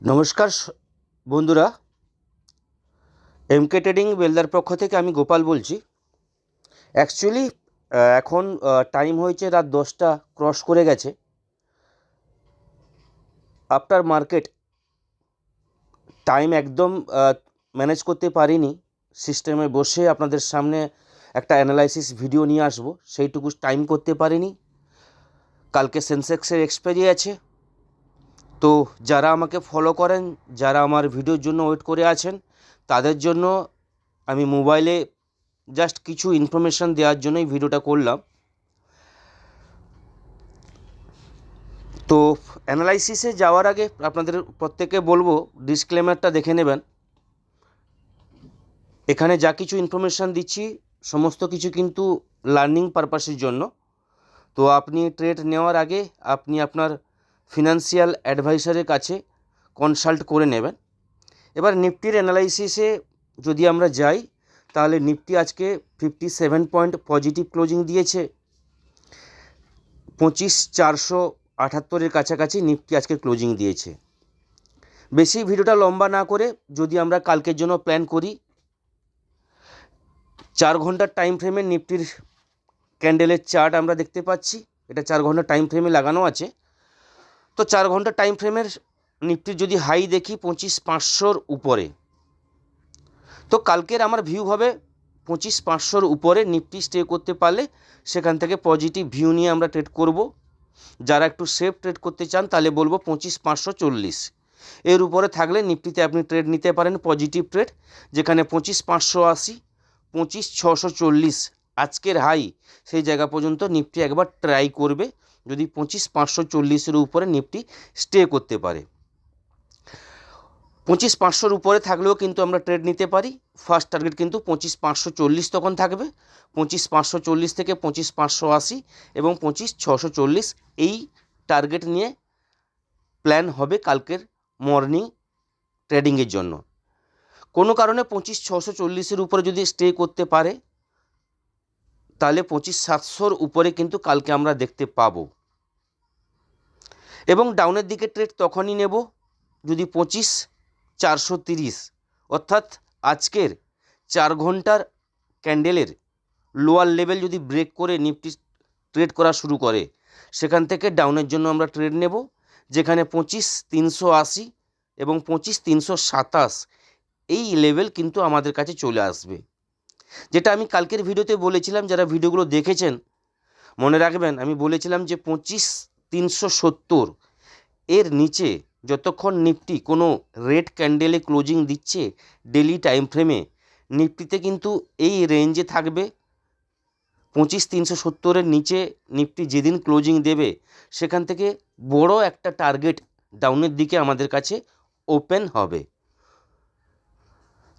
নমস্কার বন্ধুরা, এমকে ট্রেডিং বেলদার পক্ষ থেকে আমি গোপাল বলছি। অ্যাকচুয়ালি এখন টাইম হয়েছে রাত 10টা ক্রস করে গেছে। আফটার মার্কেট টাইম একদম ম্যানেজ করতে পারিনি, সিস্টেমে বসে আপনাদের সামনে একটা অ্যানালাইসিস ভিডিও নিয়ে আসবো, সেইটুকু টাইম করতে পারিনি। কালকে সেন্সেক্সের এক্সপায়ারি আছে, তো যারা আমাকে ফলো করেন, যারা আমার ভিডিওর জন্য ওয়েট করে আছেন, তাদের জন্য আমি মোবাইলে জাস্ট কিছু ইনফরমেশান দেওয়ার জন্যই ভিডিওটা করলাম। তো অ্যানালাইসিসে যাওয়ার আগে আপনাদের প্রত্যেকে বলবো ডিসক্লেমারটা দেখে নেবেন। এখানে যা কিছু ইনফরমেশান দিচ্ছি সমস্ত কিছু কিন্তু লার্নিং পারপাসের জন্য। তো আপনি ট্রেড নেওয়ার আগে আপনি আপনার ফিনান্সিয়াল অ্যাডভাইসারের কাছে কনসাল্ট করে নেবেন। এবার নিফটির অ্যানালাইসিসে যদি আমরা যাই, তাহলে নিফটি আজকে 57 পয়েন্ট পজিটিভ ক্লোজিং দিয়েছে। 25,478-এর কাছাকাছি নিফটি আজকে ক্লোজিং দিয়েছে। বেশি ভিডিওটা লম্বা না করে যদি আমরা কালকের জন্য প্ল্যান করি, 4 ঘন্টার টাইম ফ্রেমে নিফটির ক্যান্ডেলের চার্ট আমরা দেখতে পাচ্ছি। এটা 4 ঘন্টার টাইম ফ্রেমে লাগানো আছে। তো 4 ঘন্টার টাইম ফ্রেমের নিফটির যদি হাই দেখি 25,500-র উপরে, তো কালকের আমার ভিউ হবে 25,500-র উপরে নিফটি স্টে করতে পারলে সেখান থেকে পজিটিভ ভিউ নিয়ে আমরা ট্রেড করব। যারা একটু সেফ ট্রেড করতে চান তাহলে বলবো 25,540 এর উপরে থাকলে নিফটিতে আপনি ট্রেড নিতে পারেন, পজিটিভ ট্রেড। যেখানে 25,580, 25,640 আজকের হাই, সেই জায়গা পর্যন্ত নিফটি একবার ট্রাই করবে যদি 25,540-এর উপরে নিফটি স্টে করতে পারে। 25,500-র উপরে থাকলেও কিন্তু আমরা ট্রেড নিতে পারি। ফার্স্ট টার্গেট কিন্তু 25,540 তখন থাকবে। 25,540 থেকে 25,580 এবং 25,640 এই টার্গেট নিয়ে প্ল্যান হবে কালকের মর্নিং ট্রেডিংয়ের জন্য। কোনো কারণে 25,640-এর উপরে যদি স্টে করতে পারে তাহলে 25,700-র উপরে কিন্তু কালকে আমরা দেখতে পাবো। এবং ডাউনের দিকে ট্রেড তখনই নেব যদি 25,430 অর্থাৎ আজকের 4 ঘন্টার ক্যান্ডেলের লোয়ার লেভেল যদি ব্রেক করে নিফটি ট্রেড করা শুরু করে, সেখান থেকে ডাউনের জন্য আমরা ট্রেড নেব। যেখানে 25,380 এবং 25,327 এই লেভেল কিন্তু আমাদের কাছে চলে আসবে। যেটা আমি কালকের ভিডিওতে বলেছিলাম, যারা ভিডিওগুলো দেখেছেন মনে রাখবেন, আমি বলেছিলাম যে 25,370 এর নিচে যতক্ষণ নিফটি কোনো রেড ক্যান্ডেলে ক্লোজিং দিচ্ছে ডেলি টাইম ফ্রেমে, নিফটিতে কিন্তু এই রেঞ্জে থাকবে। 25,370-এর নিচে নিফটি যেদিন ক্লোজিং দেবে সেখান থেকে বড় একটা টার্গেট ডাউনের দিকে আমাদের কাছে ওপেন হবে।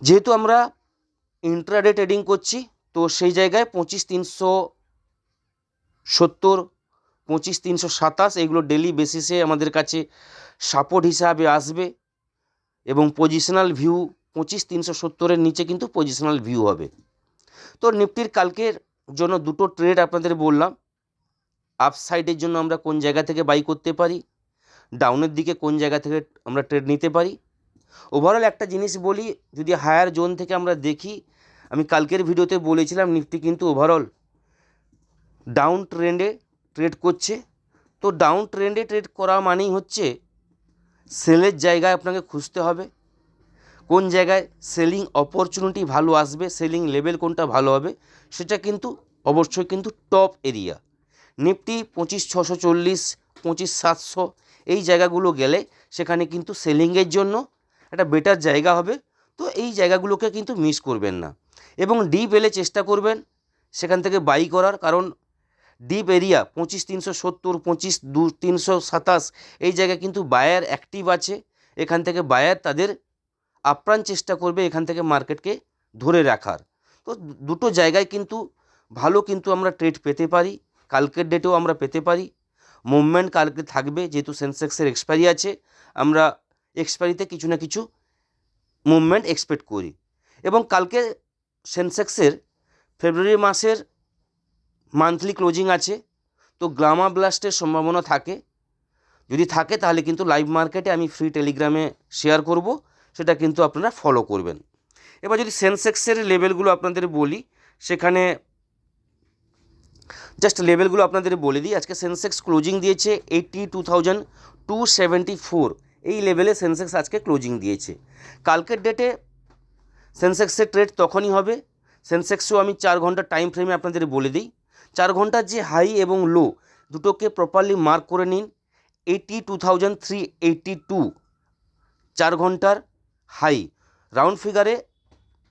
যেহেতু আমরা ইন্ট্রাডে ট্রেডিং করছি, তো সেই জায়গায় 25,370, 25,327 এগুলো ডেলি বেসিসে আমাদের কাছে সাপোর্ট হিসাবে আসবে। এবং পজিশনাল ভিউ 25,370-এর নিচে কিন্তু পজিশনাল ভিউ হবে। তো নিফটির কালকের জন্য দুটো ট্রেড আপনাদের বললাম। আপসাইডের জন্য আমরা কোন জায়গা থেকে বাই করতে পারি, ডাউনের দিকে কোন জায়গা থেকে আমরা ট্রেড নিতে পারি। ওভারঅল একটা জিনিস বলি, যদি হায়ার জোন থেকে আমরা দেখি, আমি কালকের ভিডিওতে বলেছিলাম নিফটি কিন্তু ওভারঅল ডাউন ট্রেন্ডে ট্রেড করছে। তো ডাউন ট্রেন্ডে ট্রেড করা মানেই হচ্ছে সেলের জায়গায় আপনাকে খুঁজতে হবে, কোন জায়গায় সেলিং অপরচুনিটি ভালো আসবে, সেলিং লেভেল কোনটা ভালো হবে, সেটা কিন্তু অবশ্যই কিন্তু টপ এরিয়া। নিফটি 25,640, 25,700 এই জায়গাগুলো গেলে সেখানে কিন্তু সেলিংয়ের জন্য একটা বেটার জায়গা হবে। তো এই জায়গাগুলোকে কিন্তু মিস করবেন না এবং ডিপ এলে চেষ্টা করবেন সেখান থেকে বাই করার, কারণ ডিপ এরিয়া 25,370, 25,327 এই জায়গায় কিন্তু বায়ার অ্যাক্টিভ আছে। এখান থেকে বায়ার তাদের আপ্রাণ চেষ্টা করবে এখান থেকে মার্কেটকে ধরে রাখার। তো দুটো জায়গায় কিন্তু ভালো কিন্তু আমরা ট্রেড পেতে পারি, কালকের ডেটেও আমরা পেতে পারি। মুভমেন্ট কালকে থাকবে, যেহেতু সেন্সেক্সের এক্সপায়ারি আছে, আমরা এক্সপায়ারিতে কিছু না কিছু মুভমেন্ট এক্সপেক্ট করি। এবং কালকে সেন্সেক্সের ফেব্রুয়ারি মাসের মান্থলি ক্লোজিং আছে, তো গ্লামা ব্লাস্টের সম্ভাবনা থাকে। যদি থাকে তাহলে কিন্তু লাইভ মার্কেটে আমি ফ্রি টেলিগ্রামে শেয়ার করব, সেটা কিন্তু আপনারা ফলো করবেন। এবার যদি সেন্সেক্সের লেভেলগুলো আপনাদের বলি, সেখানে জাস্ট লেভেলগুলো আপনাদের বলে দিই। আজকে সেন্সেক্স ক্লোজিং দিয়েছে 82,274, এই লেভেলে সেন্সেক্স আজকে ক্লোজিং দিয়েছে। কালকের ডেটে সেন্সেক্সের ট্রেড তখনই হবে, সেন্সেক্সও আমি 4 ঘন্টার টাইম ফ্রেমে আপনাদের বলে দিই। 4 ঘন্টার যে হাই এবং লো দুটোকে প্রপারলি মার্ক করে নিন। 82,382 4 ঘন্টার হাই, রাউন্ড ফিগারে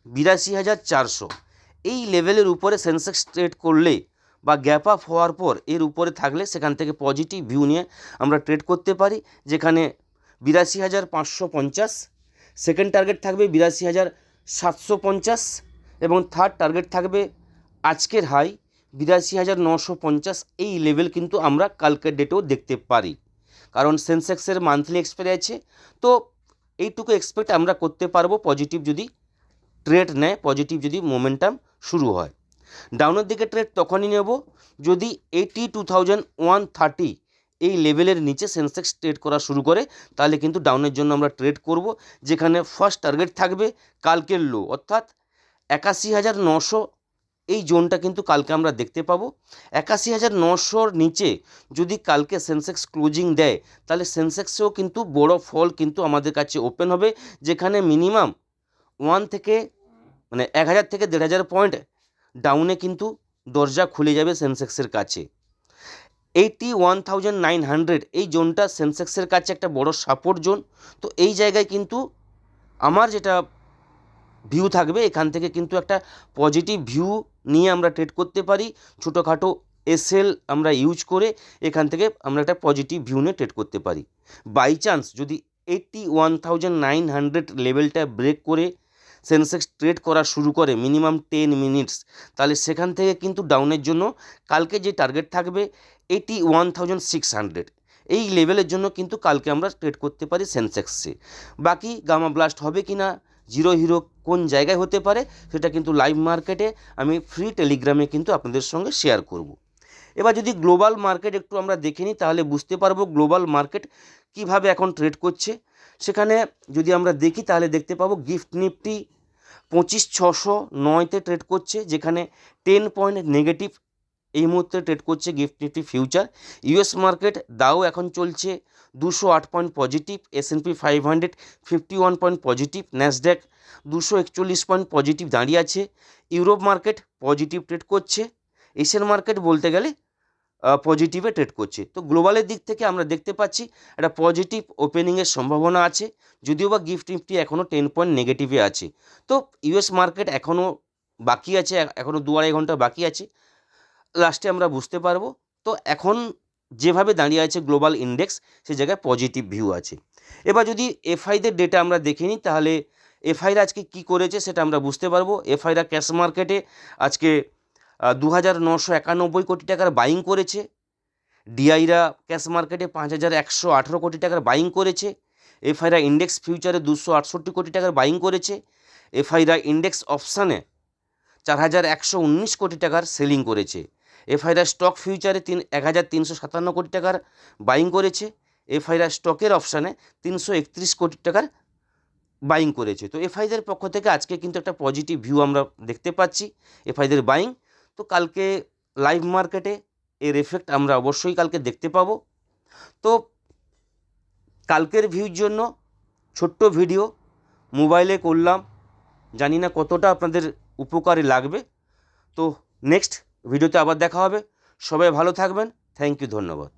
82,400, এই লেভেলের উপরে সেন্সেক্স ট্রেড করলে বা গ্যাপ আপ হওয়ার পর এর উপরে থাকলে সেখান থেকে পজিটিভ ভিউ নিয়ে আমরা ট্রেড করতে পারি, যেখানে 82,550, সেকেন্ড টার্গেট থাকবে 82,750 এবং থার্ড টার্গেট থাকবে আজকের হাই 82,950। এই লেভেল কিন্তু আমরা কালকের ডেটেও দেখতে পারি, কারণ সেন্সেক্সের মান্থলি এক্সপায়ারি আছে, তো এইটুকু এক্সপেক্ট আমরা করতে পারবো পজিটিভ যদি ট্রেড নেয়, পজিটিভ যদি মোমেন্টাম শুরু হয়। ডাউনের দিকে ট্রেড তখনই নেব যদি 82,130 এই লেভেলের নিচে সেন্সেক্স ট্রেড করা শুরু করে, তাহলে কিন্তু ডাউনের জন্য আমরা ট্রেড করব, যেখানে ফার্স্ট টার্গেট থাকবে কালকের লো অর্থাৎ 81,900, এই জোনটা কিন্তু কালকে আমরা দেখতে পাবো। 81,900-র নিচে যদি কালকে সেন্সেক্স ক্লোজিং দেয়, তাহলে সেন্সেক্সেও কিন্তু বড় ফল কিন্তু আমাদের কাছে ওপেন হবে, যেখানে মিনিমাম 1,000 থেকে 1,500 পয়েন্ট ডাউনে কিন্তু দরজা খুলে যাবে সেন্সেক্সের কাছে। 81,900 এই জোনটা সেন্সেক্সের কাছে একটা বড় সাপোর্ট জোন। তো এই জায়গায় কিন্তু আমার যেটা ভিউ থাকবে, এখান থেকে কিন্তু একটা পজিটিভ ভিউ নিয়ে আমরা ট্রেড করতে পারি। ছোটোখাটো এসএল আমরা ইউজ করে এখান থেকে আমরা একটা পজিটিভ ভিউ নিয়ে ট্রেড করতে পারি। বাই চান্স যদি 81,900 লেভেলটা ব্রেক করে সেন্সেক্স ট্রেড করা শুরু করে মিনিমাম 10 মিনিটস, তাহলে সেখান থেকে কিন্তু ডাউনের জন্য কালকে যে টার্গেট থাকবে 81,600, এই লেভেলের জন্য কিন্তু কালকে আমরা ট্রেড করতে পারি সেন্সেক্সে। বাকি গামা ব্লাস্ট হবে কি না, জিরো হিরো কোন জায়গায় হতে পারে, সেটা কিন্তু লাইভ মার্কেটে আমি ফ্রি টেলিগ্রামে কিন্তু আপনাদের সঙ্গে শেয়ার করব। এবার যদি গ্লোবাল মার্কেট একটু আমরা দেখে নিই, তাহলে বুঝতে পারবো গ্লোবাল মার্কেট কিভাবে এখন ট্রেড করছে। সেখানে যদি আমরা দেখি তাহলে দেখতে পাবো গিফট নিফটি 25,609-তে ট্রেড করছে, যেখানে 10 পয়েন্ট নেগেটিভ এই মুহূর্তে ট্রেড করছে gift Nifty future. US market দাও এখন চলছে 208 point positive, S&P 500 51 point positive, Nasdaq 241 point positive দাঁড়িয়ে আছে। ইউরোপ মার্কেট পজিটিভ ট্রেড করছে, এশিয়ান মার্কেট বলতে গেলে পজিটিভে ট্রেড করছে। তো গ্লোবালের দিক থেকে আমরা দেখতে পাচ্ছি একটা পজিটিভ ওপেনিংয়ের সম্ভাবনা আছে, যদিও বা গিফট নিফটি এখনও 10 পয়েন্ট নেগেটিভে আছে। তো ইউএস মার্কেট এখনও বাকি আছে, এখনও 2-2.5 ঘন্টা বাকি আছে, লাস্টে আমরা বুঝতে পারবো। তো এখন যেভাবে দাঁড়িয়ে আছে গ্লোবাল ইন্ডেক্স, সে জায়গায় পজিটিভ ভিউ আছে। এবার যদি এফআইদের ডেটা আমরা দেখে নিই, তাহলে এফআইরা আজকে কি করেছে সেটা আমরা বুঝতে পারবো। এফআইরা ক্যাশ মার্কেটে আজকে 2,991 কোটি টাকার বাইং করেছে। ডিআইরা ক্যাশ মার্কেটে 5,118 কোটি টাকার বাইং করেছে। এফআইরা ইন্ডেক্স ফিউচারে 268 কোটি টাকার বাইং করেছে। এফআইরা ইন্ডেক্স অপশানে 4,119 কোটি টাকার সেলিং করেছে। এফআইরা স্টক ফিউচারে 1,357 কোটি টাকার বাইং করেছে। এফআইরা স্টকের অপশানে 331 কোটি টাকার বাইং করেছে। তো এফআইদের পক্ষ থেকে আজকে কিন্তু একটা পজিটিভ ভিউ আমরা দেখতে পাচ্ছি এফআইদের বাইং। তো কালকে লাইভ মার্কেটে এর এফেক্ট আমরা অবশ্যই কালকে দেখতে পাবো। তো কালকের ভিউর জন্য ছোট্ট ভিডিও মোবাইলে করলাম, জানি না কতটা আপনাদের উপকারে লাগবে। তো নেক্সট ভিডিওতে আবার দেখা হবে। সবাই ভালো থাকবেন। থ্যাংক ইউ, ধন্যবাদ।